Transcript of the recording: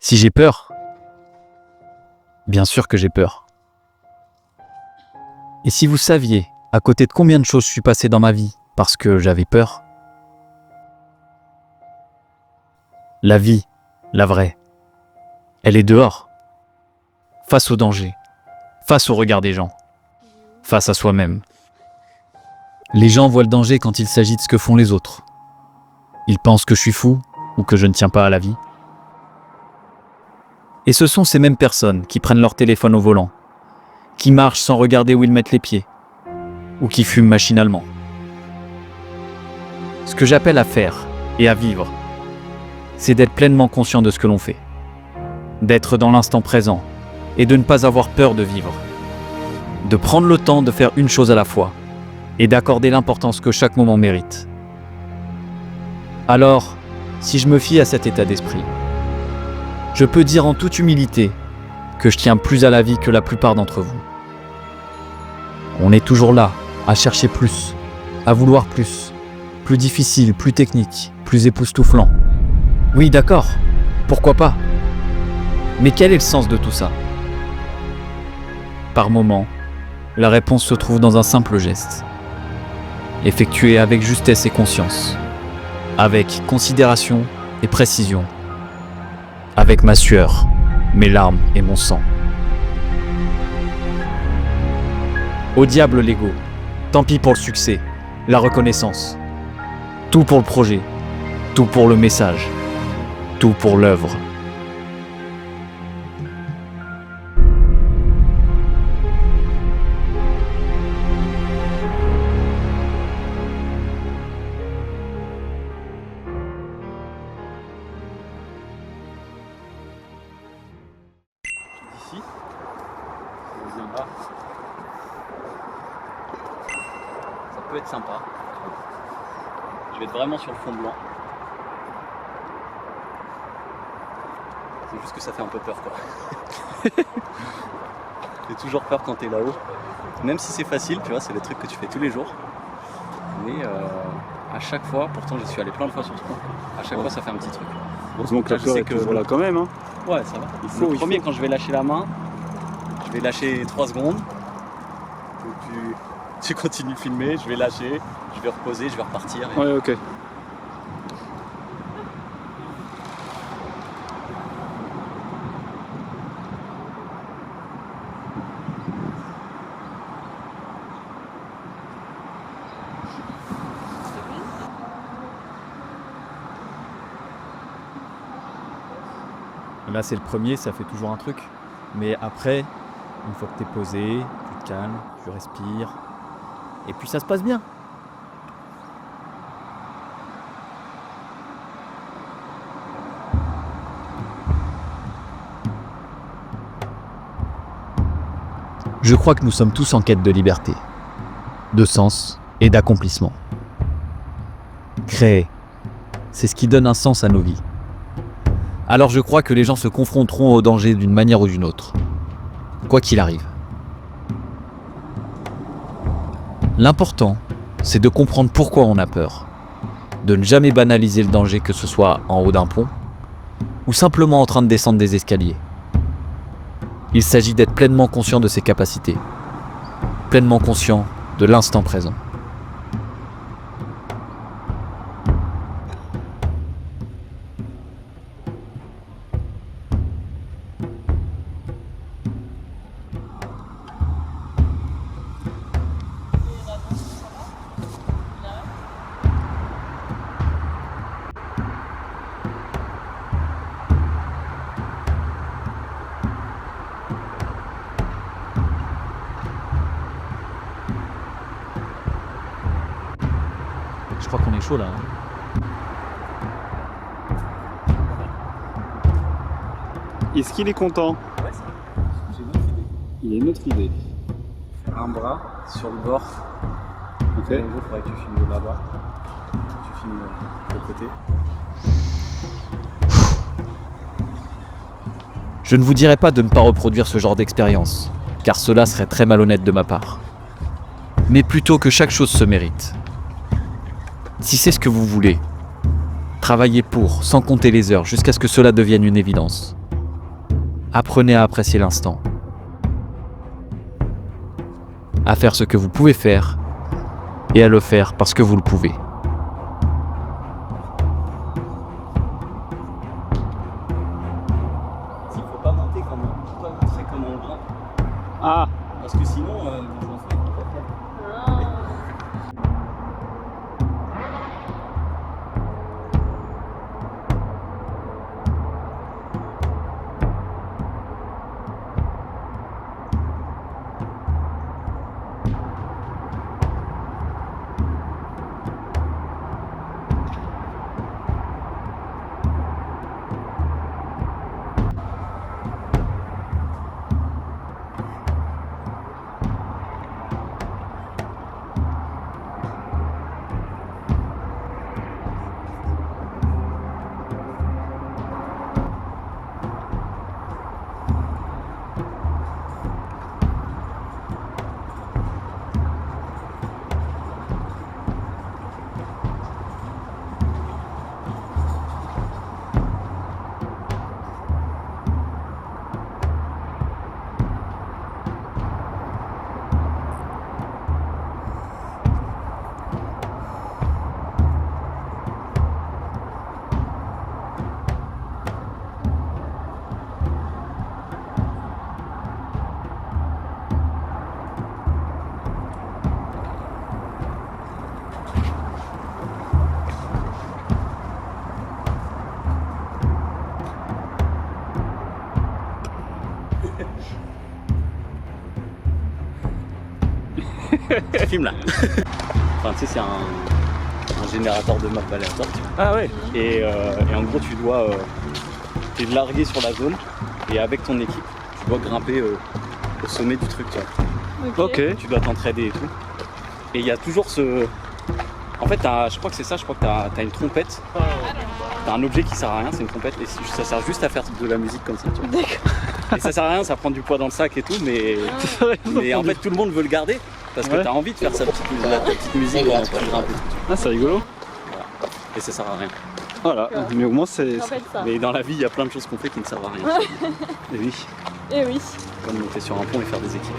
Si j'ai peur, bien sûr que j'ai peur. Et si vous saviez à côté de combien de choses je suis passé dans ma vie parce que j'avais peur, la vie, la vraie, elle est dehors, face au danger, face au regard des gens, face à soi-même. Les gens voient le danger quand il s'agit de ce que font les autres. Ils pensent que je suis fou ou que je ne tiens pas à la vie. Et ce sont ces mêmes personnes qui prennent leur téléphone au volant, qui marchent sans regarder où ils mettent les pieds, ou qui fument machinalement. Ce que j'appelle à faire et à vivre, c'est d'être pleinement conscient de ce que l'on fait, d'être dans l'instant présent et de ne pas avoir peur de vivre, de prendre le temps de faire une chose à la fois et d'accorder l'importance que chaque moment mérite. Alors, si je me fie à cet état d'esprit, je peux dire en toute humilité que je tiens plus à la vie que la plupart d'entre vous. On est toujours là, à chercher plus, à vouloir plus difficile, plus technique, plus époustouflant. Oui, d'accord, pourquoi pas? Mais quel est le sens de tout ça? Par moments, la réponse se trouve dans un simple geste, effectué avec justesse et conscience, avec considération et précision, avec ma sueur, mes larmes et mon sang. Au diable l'ego, tant pis pour le succès, la reconnaissance. Tout pour le projet, tout pour le message, tout pour l'œuvre. Ici, on vient là. Ça peut être sympa. Je vais être vraiment sur le fond blanc. C'est juste que ça fait un peu peur quoi. J'ai toujours peur quand t'es là-haut. Même si c'est facile, tu vois, c'est des trucs que tu fais tous les jours. Mais à chaque fois, pourtant je suis allé plein de fois sur ce point, à chaque fois ça fait un petit truc. Heureusement que la Je peur sais est que- toujours là quand même. Hein. Ouais, ça va. Il Le premier, faut. quand je vais lâcher la main, je vais lâcher 3 secondes. Donc tu continues de filmer, je vais lâcher, je vais reposer, je vais repartir. Et... Ouais, ok. Là, c'est le premier, ça fait toujours un truc. Mais après, une fois que t'es posé, tu te calmes, tu respires. Et puis ça se passe bien. Je crois que nous sommes tous en quête de liberté, de sens et d'accomplissement. Créer, c'est ce qui donne un sens à nos vies. Alors je crois que les gens se confronteront au danger d'une manière ou d'une autre, quoi qu'il arrive. L'important, c'est de comprendre pourquoi on a peur, de ne jamais banaliser le danger, que ce soit en haut d'un pont ou simplement en train de descendre des escaliers. Il s'agit d'être pleinement conscient de ses capacités, pleinement conscient de l'instant présent. Je crois qu'on est chaud là. Est-ce qu'il est content? Ouais, j'ai une autre idée. Il a une autre idée. Un bras sur le bord. Ok. Et un jour, il faudrait que tu filmes de là-bas. Tu filmes de l'autre côté. Je ne vous dirai pas de ne pas reproduire ce genre d'expérience, car cela serait très malhonnête de ma part. Mais plutôt que chaque chose se mérite. Si c'est ce que vous voulez, travaillez pour, sans compter les heures, jusqu'à ce que cela devienne une évidence. Apprenez à apprécier l'instant. À faire ce que vous pouvez faire et à le faire parce que vous le pouvez. Il faut pas monter comme c'est comme on grimpe. Ah, Parce que sinon, les enfants ils vont pas faire. Tu filmes là. Enfin, tu sais, c'est un générateur de map aléatoire. Tu vois. ah ouais. Et en gros, tu dois t'es largué sur la zone et avec ton équipe, tu dois grimper au sommet du truc. Tu vois. Ok. Tu dois t'entraider et tout. Et il y a toujours ce. En fait, je crois que c'est ça, je crois que t'as une trompette. T'as un objet qui sert à rien, c'est une trompette, et ça sert juste à faire de la musique comme ça. Tu vois. D'accord. Et ça sert à rien, ça prend du poids dans le sac et tout, mais en fait tout le monde veut le garder parce que Ouais. t'as envie de faire ta petite musique pendant que tu grimpes. Ah, c'est rigolo. Et ça sert à rien. Voilà, mais au moins c'est. En fait, ça. Mais dans la vie, il y a plein de choses qu'on fait qui ne servent à rien. Et oui. Eh oui. Comme monter sur un pont et faire des équipes.